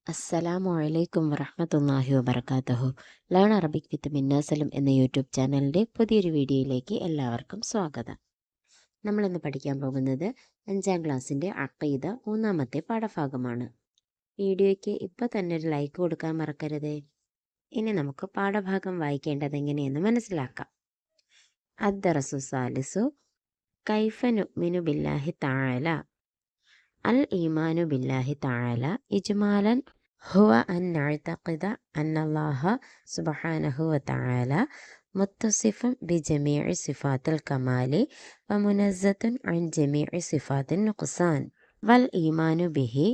അസ്സലാമു അലൈക്കും വറഹ്മത്തുള്ളാഹി വബറകാതുഹു. ലേൺ അറബിക് വിത്ത് മിന്ന സലിം എന്ന യൂട്യൂബ് ചാനലിൻ്റെ പുതിയൊരു വീഡിയോയിലേക്ക് എല്ലാവർക്കും സ്വാഗതം. നമ്മളിന്ന് പഠിക്കാൻ പോകുന്നത് 5ാം ക്ലാസ്സിൻ്റെ അഖീദ 3ാമത്തെ പാഠഭാഗമാണ്. വീഡിയോയ്ക്ക് ഇപ്പോൾ തന്നെ ഒരു ലൈക്ക് കൊടുക്കാൻ മറക്കരുതേ. ഇനി നമുക്ക് പാഠഭാഗം വായിക്കേണ്ടത് എങ്ങനെയെന്ന് മനസ്സിലാക്കാം. അദ്ദറസു സാലിസു കൈഫ നുഅ്മിനു ബില്ലാഹി തആല. അൽ ഈമാനു ബില്ലാഹി തആല ഇജ്മാലൻ ഹുവ അൻ നഅ്തഖിദ അന്നല്ലാഹ സുബ്ഹാനഹു വതആല മുത്തസിഫുൻ ബിജമീഇ സിഫാത്തിൽ കമാലി വമുനസ്സത്തുൻ അൻ ജമീഇ സിഫാത്തിൻ നുഖ്സാൻ വൽ ഈമാനു ബിഹി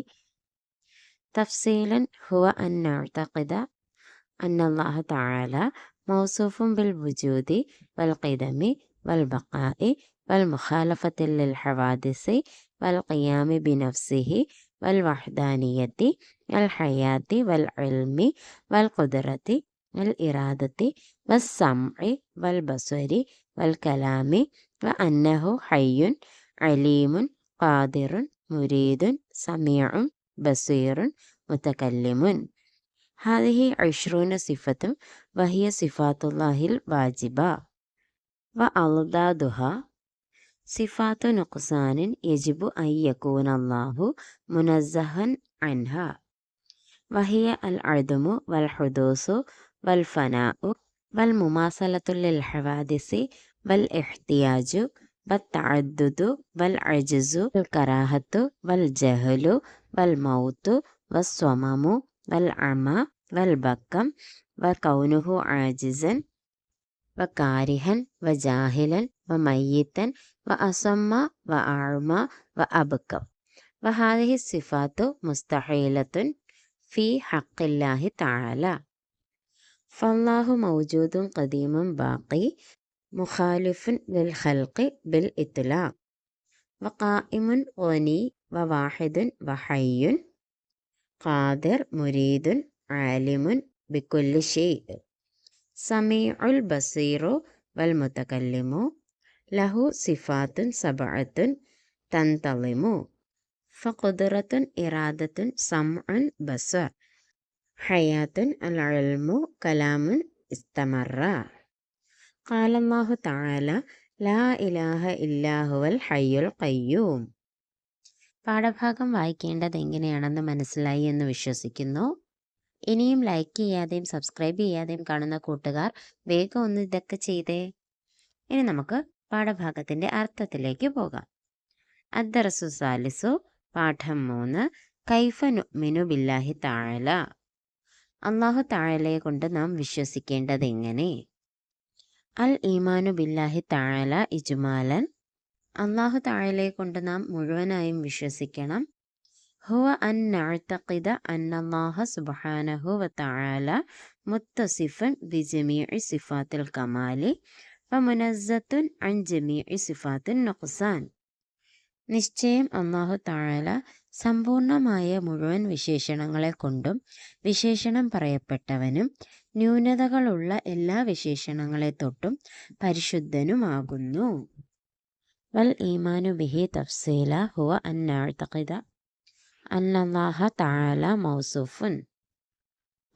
തഫ്സീലൻ ഹുവ അൻ നഅ്തഖിദ അന്നല്ലാഹ തആല മൗസൂഫുൻ ബിൽ വുജൂദി വൽ ഖിദമി വൽ ബഖാഇ വൽ മുഖാലഫത്തി ലിൽ ഹവാദിസി വൽ ഖിയാമി ബിനഫ്സിഹി വൽ വഹ്ദാനിയത്തി വൽ ഹയാത്തി വൽ ഇൽമി വൽ ഖുദ്റത്തി വൽ ഇറാദത്തി വൽ സമഇ വൽ ബസ്വരി വൽ കലാമി വ അന്നഹു ഹയ്യുൻ അലീമുൻ ഖാദിറുൻ മുരീദുൻ സമീഉൻ ബസീറുൻ മുതകല്ലിമുൻ. ഹാദിഹി 20 സിഫത്തുൻ വഹിയ സിഫാത്തുല്ലാഹിൽ വാജിബ വ അൽദാദുഹ സിഫാത്തു നുഖ്സാനിൻ യജിബു അൻ യകൂന അല്ലാഹു മുനസ്സഹൻ അൻഹ വഹിയ അൽ അദ്മു വൽ ഹുദൂസു വൽ ഫനാഉ വൽ മുമാസലത്തു ലിൽ ഹവാദിസി വൽ ഇഹ്തിയാജു വൽ തഅദ്ദുദു വൽ അജ്സു വൽ കറാഹത്തു വൽ ജഹലു വൽ മൗതു വസ്വമമു വൽ അമ വൽ ബക്കം വ കൗനുഹു ആജിസൻ വ കാരിഹൻ വ ജാഹിലൻ വ മയ്യിത്തൻ വ അസമ്മ വ അഅമ വ അബ്കം വ ഹാദിഹി സിഫാത്തു മുസ്തഹീലത്തുൻ ഫി ഹഖില്ലാഹി തആല ഫല്ലാഹു മൗജൂദുൻ ഖദീമുൻ ബാഖി മുഖാലിഫുൻ ലിൽ ഖൽഖി ബിൽ ഇത്ലാഖ് വ ഖായിമുൻ ഗനി വ വാഹിദുൻ വ ഹയ്യുൻ ഖാദിർ മുരീദുൻ ആലിമുൻ ബികുല്ലി ഷൈഇ സമീഉൽ ബസീറു വൽ മുതകല്ലിമു ലഹു സിഫാത്തുൻ സബഅത്തുൻ തൻതളിമു ഫഖുദ്റത്തുൻ ഇറാദത്തുൻ സമഉൻ ബസർ ഹയാത്തുൻ അൽ ഇൽമു കലാമുൻ ഇസ്തമറ. ഖാല അല്ലാഹു തആല ലാ ഇലാഹ ഇല്ലാ ഹുവൽ ഹയ്യുൽ ഖയ്യൂം. പാഠഭാഗം വായിക്കേണ്ടത് എങ്ങനെയാണെന്ന് മനസ്സിലായി എന്ന് വിശ്വസിക്കുന്നു. ഇനിയും ലൈക്ക് ചെയ്യാതെയും സബ്സ്ക്രൈബ് ചെയ്യാതെയും കാണുന്ന കൂട്ടുകാർ വേഗം ഒന്ന് ഇതൊക്കെ ചെയ്തേ. ഇനി നമുക്ക് പാഠഭാഗത്തിൻ്റെ അർത്ഥത്തിലേക്ക് പോകാം. അദ്ദറസു സാലിസു പാഠം 3 കൈഫ നുഅ്മിനു ബില്ലാഹി തആല. അല്ലാഹു തആലയെ കൊണ്ട് നാം വിശ്വസിക്കേണ്ടത് എങ്ങനെ? അൽ ഈമാനു ബില്ലാഹി തആല ഇജ്മാലൻ. അല്ലാഹു തആലയെ കൊണ്ട് നാം മുഴുവനായും വിശ്വസിക്കണം. ഹുവ അൻ നഅ്തഖിദ അന്നല്ലാഹ സുബ്ഹാനഹു വതആല മുത്തസിഫൻ ബിജമീഇ സിഫാത്തിൽ കമാലി വ മുനസ്സത്തുൻ അൻ ജമീഇ സിഫാത്തിൻ നുഖ്സാൻ. നിശ്ചയം അല്ലാഹു തആല സമ്പൂർണമായ മുഴുവൻ വിശേഷണങ്ങളെ കൊണ്ടും വിശേഷണം പറയപ്പെട്ടവനും ന്യൂനതകളുള്ള എല്ലാ വിശേഷണങ്ങളെ തൊട്ടും പരിശുദ്ധനുമാകുന്നു. വൽ ഈമാനു ബിഹി തഫ്സീല ഹുവ അൻ നഅ്തഖിദ അന്നല്ലാഹ തആല മൗസൂഫുൻ.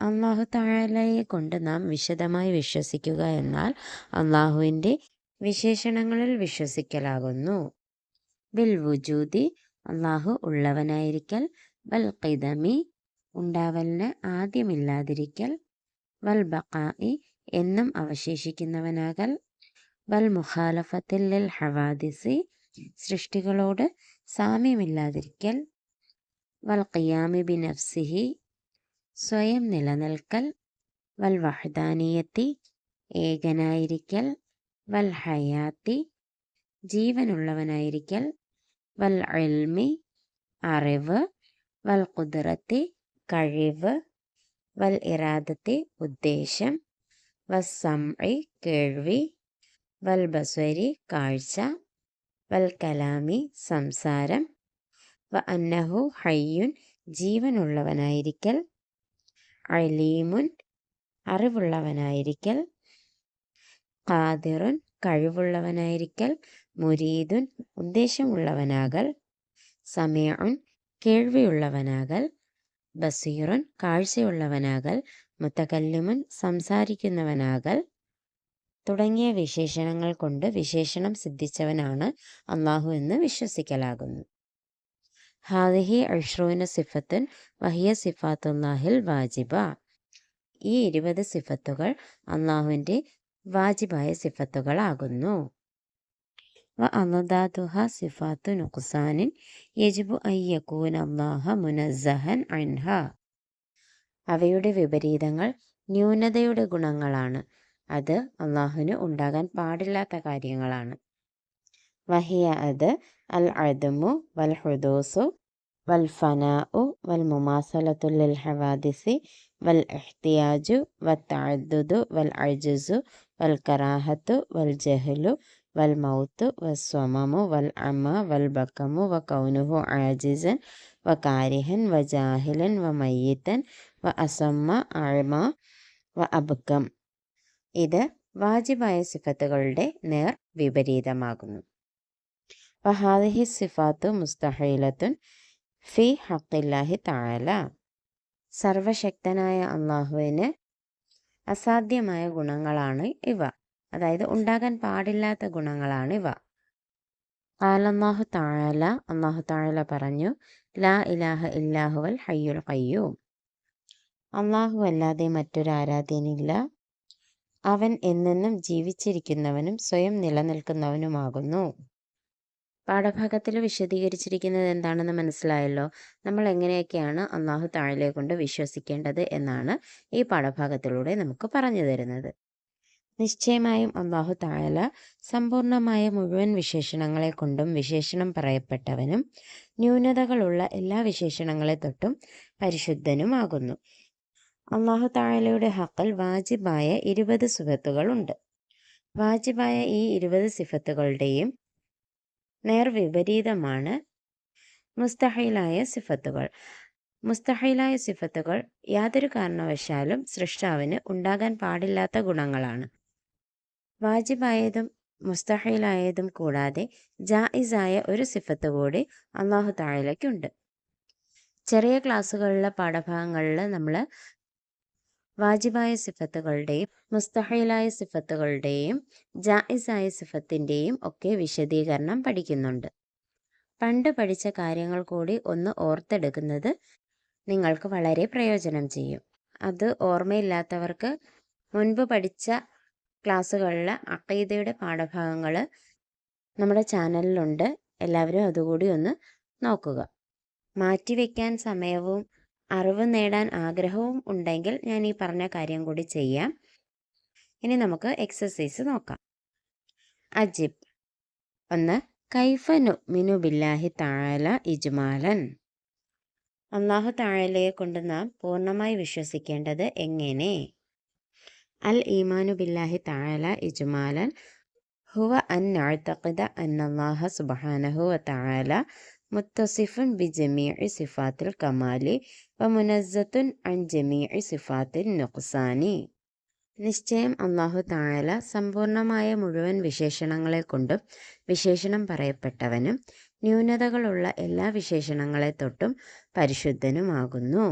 അല്ലാഹു തആലയെ കൊണ്ട് നാം വിശദമായി വിശ്വസിക്കുക എന്നാൽ അല്ലാഹുവിൻ്റെ വിശേഷണങ്ങളിൽ വിശ്വസിക്കലാകുന്നു. ബിൽ വുജൂദി അല്ലാഹു ഉള്ളവനായിരിക്കൽ, വൽ ഖിദമി ഉണ്ടാവലിന് ആദ്യമില്ലാതിരിക്കൽ, വൽ ബഖാഇ എന്നും അവശേഷിക്കുന്നവനാകൽ, വൽ മുഖാലഫത്തിൽ ലിൽ ഹവാദിസി സൃഷ്ടികളോട് സാമ്യമില്ലാതിരിക്കൽ, വൽ ഖിയാമി ബിനഫ്സിഹി സ്വയം നിലനിൽക്കൽ, വൽ വഹ്ദാനിയത്തി ഏകനായിരിക്കൽ, വൽ ഹയാത്തി ജീവനുള്ളവനായിരിക്കൽ, വൽ ഇൽമി അറിവ്, വൽ ഖുദ്റത്തി കഴിവ്, വൽ ഇറാദത്തി ഉദ്ദേശം, വൽ സമഇ കേൾവി, വൽ ബസ്വരി കാഴ്ച, വൽ കലാമി സംസാരം, വ അന്നഹു ഹയ്യുൻ ജീവനുള്ളവനായിരിക്കൽ, അലീമുൻ അറിവുള്ളവനായിരിക്കൽ, ഖാദിറുൻ കഴിവുള്ളവനായിരിക്കൽ, മുരീദുൻ ഉദ്ദേശമുള്ളവനാകൽ, സമീഉൻ കേൾവിയുള്ളവനാകൽ, ബസീറുൻ കാഴ്ചയുള്ളവനാകൽ, മുത്തകല്ലിമുൻ സംസാരിക്കുന്നവനാകൽ തുടങ്ങിയ വിശേഷണങ്ങൾ കൊണ്ട് വിശേഷണം സിദ്ധിച്ചവനാണ് അള്ളാഹു എന്ന് വിശ്വസിക്കലാകുന്നു. ഹാദിഹി അഷ്റൂന സിഫത്തുൻ വഹിയ സിഫാത്തുല്ലാഹിൽ വാജിബ. ഈ 20 സിഫത്തുകൾ അള്ളാഹുവിൻ്റെ വാജിബായ സിഫത്തുകളാകുന്നു. വ അമദാതുഹ സിഫാത്തു നുഖ്സാനിൻ യജിബു അൻ യകൂന അല്ലാഹ മുനസ്സഹൻ അൻഹ. അവയുടെ വിപരീതങ്ങൾ ന്യൂനതയുടെ ഗുണങ്ങളാണ്. അത് അള്ളാഹുവിന് ഉണ്ടാകാൻ പാടില്ലാത്ത കാര്യങ്ങളാണ്. വഹിയ അത് അൽ അദമു വൽ ഹുദൂസു വൽ ഫനാഉ വൽ മുമാസലത്തു ലിൽ ഹവാദിസി വൽ ഇഹ്തിയാജു വൽ തഅദ്ദുദു വൽ അജ്സു വൽ കറാഹത്തു വൽ ജഹ്ലു വൽ മൗത്തു വസ്വമമു വൽ അമ വൽ ബക്കമു വ കൗനുഹു ആജിസൻ വ കാരിഹൻ വ ജാഹിലൻ വ മയ്യിത്തൻ വ അസമ്മ അഅമ വ അബ്കം. ഇത് വാജിബായ സിഫത്തുകളുടെ നേർ വിപരീതമാകുന്നു. വഹാദിഹി സിഫാത്തു മുസ്തഹീലത്തുൻ ഫി ഹഖില്ലാഹി തആല. സർവശക്തനായ അള്ളാഹുവിന് അസാധ്യമായ ഗുണങ്ങളാണ് ഇവ, അതായത് ഉണ്ടാകാൻ പാടില്ലാത്ത ഗുണങ്ങളാണ് ഇവ. ഖാലല്ലാഹു തആല, അല്ലാഹു തആല പറഞ്ഞു, ലാ ഇലാഹ ഇല്ലാഹുവൽ ഹയ്യുൽ ഖയ്യൂം. അള്ളാഹു അല്ലാതെ മറ്റൊരു ആരാധ്യനില്ല. അവൻ എന്നെന്നും ജീവിച്ചിരിക്കുന്നവനും സ്വയം നിലനിൽക്കുന്നവനുമാകുന്നു. പാഠഭാഗത്തിൽ വിശദീകരിച്ചിരിക്കുന്നത് എന്താണെന്ന് മനസ്സിലായല്ലോ. നമ്മൾ എങ്ങനെയൊക്കെയാണ് അല്ലാഹു തആലയെ കൊണ്ട് വിശ്വസിക്കേണ്ടത് എന്നാണ് ഈ പാഠഭാഗത്തിലൂടെ നമുക്ക് പറഞ്ഞു തരുന്നത്. നിശ്ചയമായും അല്ലാഹു തആല സമ്പൂർണമായ മുഴുവൻ വിശേഷണങ്ങളെ കൊണ്ടും വിശേഷണം പറയപ്പെട്ടവനും ന്യൂനതകളുള്ള എല്ലാ വിശേഷണങ്ങളെ തൊട്ടും പരിശുദ്ധനുമാകുന്നു. അല്ലാഹു തആലയുടെ ഹഖിൽ വാജിബായ 20 സിഫത്തുകളുണ്ട്. വാജിബായ ഈ 20 സിഫത്തുകളുടെയും നേർവിപരീതമാണ് മുസ്തഹീലായ സിഫത്തുകൾ. മുസ്തഹീലായ സിഫത്തുകൾ യാതൊരു കാരണവശാലും സൃഷ്ടാവിന് ഉണ്ടാകാൻ പാടില്ലാത്ത ഗുണങ്ങളാണ്. വാജിബായതും മുസ്തഹീലായതും കൂടാതെ ജായിസായ ഒരു സിഫത്ത് കൂടി അല്ലാഹു തആലയ്ക്കുണ്ട്. ചെറിയ ക്ലാസ്സുകളിലെ പാഠഭാഗങ്ങളിൽ നമ്മൾ വാജിബായ സിഫത്തുകളുടെയും മുസ്തഹീലായ സിഫത്തുകളുടെയും ജായിസായ സിഫത്തിൻ്റെയും ഒക്കെ വിശദീകരണം പഠിക്കുന്നുണ്ട്. പണ്ട് പഠിച്ച കാര്യങ്ങൾ കൂടി ഒന്ന് ഓർത്തെടുക്കുന്നത് നിങ്ങൾക്ക് വളരെ പ്രയോജനം ചെയ്യും. അത് ഓർമ്മയില്ലാത്തവർക്ക് മുൻപ് പഠിച്ച ക്ലാസ്സുകളിലെ അഖീദയുടെ പാഠഭാഗങ്ങൾ നമ്മുടെ ചാനലിലുണ്ട്. എല്ലാവരും അതുകൂടി ഒന്ന് നോക്കുക. മാറ്റിവെക്കാൻ സമയവും അറിവ് നേടാൻ ആഗ്രഹവും ഉണ്ടെങ്കിൽ ഞാൻ ഈ പറഞ്ഞ കാര്യം കൂടി ചെയ്യാം. ഇനി നമുക്ക് എക്സസൈസ് നോക്കാം. അജിബ്. 1. കൈഫ നുഅ്മിനു ബില്ലാഹി തആല ഇജ്മാലൻ. അല്ലാഹു തആലയെ കൊണ്ട് നാം പൂർണ്ണമായി വിശ്വസിക്കേണ്ടത് എങ്ങനെ? അൽ ഈമാനു ബില്ലാഹി തആല ഇജ്മാലൻ ഹുവ അൻ നഅ്തഖിദ അന്നല്ലാഹ സുബ്ഹാനഹു വ തആല മുത്തസിഫുൻ ബിജമീഇ സിഫാത്തിൽ കമാലി വ മുനസ്സത്തുൻ അൻ ജമീഇ സിഫാത്തിൽ നുഖ്സാനി. നിശ്ചയം അല്ലാഹു തആല സമ്പൂർണമായ മുഴുവൻ വിശേഷണങ്ങളെ കൊണ്ടും വിശേഷണം പറയപ്പെട്ടവനും ന്യൂനതകളുള്ള എല്ലാ വിശേഷണങ്ങളെ തൊട്ടും പരിശുദ്ധനുമാകുന്നു.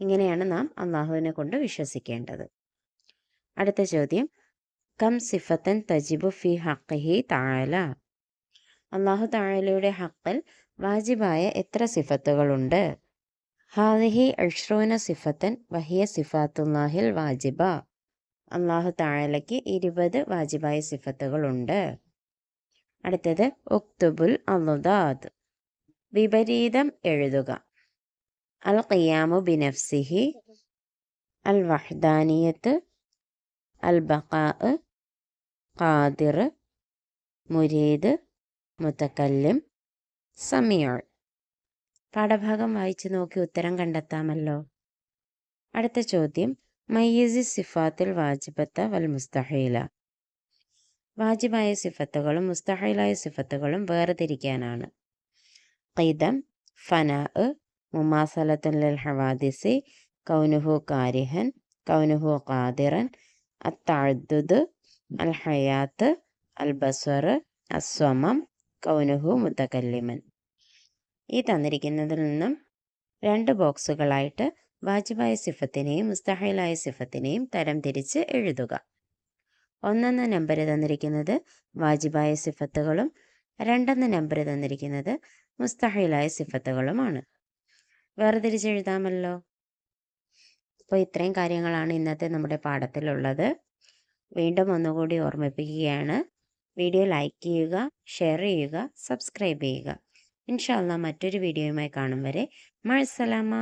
ഇങ്ങനെയാണ് നാം അല്ലാഹുവിനെ കൊണ്ട് വിശ്വസിക്കേണ്ടത്. അടുത്ത ചോദ്യം, കം സിഫത്തൻ തജിബു ഫി ഹഖിഹി തആല. അല്ലാഹു തആലയുടെ ഹഖിൽ വാജിബായ എത്ര സിഫത്തുകളുണ്ട്? ഹാദിഹി അഷ്റൂന സിഫത്തൻ വഹിയ സിഫാത്തുല്ലാഹിൽ വാജിബ. അല്ലാഹു തആലയ്ക്ക് 20 വാജിബായ സിഫത്തുകളുണ്ട്. അടുത്തത്, ഉക്തുബുൽ അദ്ദാദ്. വിപരീതം എഴുതുക. അൽ ഖിയാമു ബിനഫ്സിഹി, അൽ വഹ്ദാനിയത്ത്, അൽ ബഖാഅ്, ഖാദിർ, മുരീദ്, മുതകല്ലിം, സമീഉ. പാഠഭാഗം വായിച്ചു നോക്കി ഉത്തരം കണ്ടെത്താമല്ലോ. അടുത്ത ചോദ്യം, മയ്യിസി സിഫാത്തിൽ വാജിബത്ത വൽ മുസ്തഹീല. വാജിബായ സിഫത്തുകളും മുസ്തഹീലായ സിഫത്തുകളും വേർതിരിക്കാനാണ്. ഖിദം, ഫനാഅ്, മുമാസലത്തുൻ ലിൽ ഹവാദിസി, കൗനുഹു കാരിഹൻ, കൗനുഹു ഖാദിറൻ, അത്തഅദ്ദുദ്, അൽ ഹയാത്ത്, അൽ ബസർ, അസ്വമം, കൗനുഹു മുതകല്ലിമൻ. ഈ തന്നിരിക്കുന്നതിൽ നിന്നും 2 ബോക്സുകളായിട്ട് വാജിബായ സിഫത്തിനെയും മുസ്തഹീലായ സിഫത്തിനെയും തരംതിരിച്ച് എഴുതുക. 1 നമ്പർ തന്നിരിക്കുന്നത് വാജിബായ സിഫത്തുകളും 2 നമ്പർ തന്നിരിക്കുന്നത് മുസ്തഹീലായ സിഫത്തുകളുമാണ്. വേർതിരിച്ചെഴുതാമല്ലോ. അപ്പോൾ ഇത്രയും കാര്യങ്ങളാണ് ഇന്നത്തെ നമ്മുടെ പാഠത്തിലുള്ളത്. വീണ്ടും ഒന്നുകൂടി ഓർമ്മിപ്പിക്കുകയാണ്. വീഡിയോ ലൈക്ക് ചെയ്യുക, ഷെയർ ചെയ്യുക, സബ്സ്ക്രൈബ് ചെയ്യുക. ഇൻഷാ അല്ലാഹ് മറ്റൊരു വീഡിയോയുമായി കാണും വരെ മഅസ്സലാമ.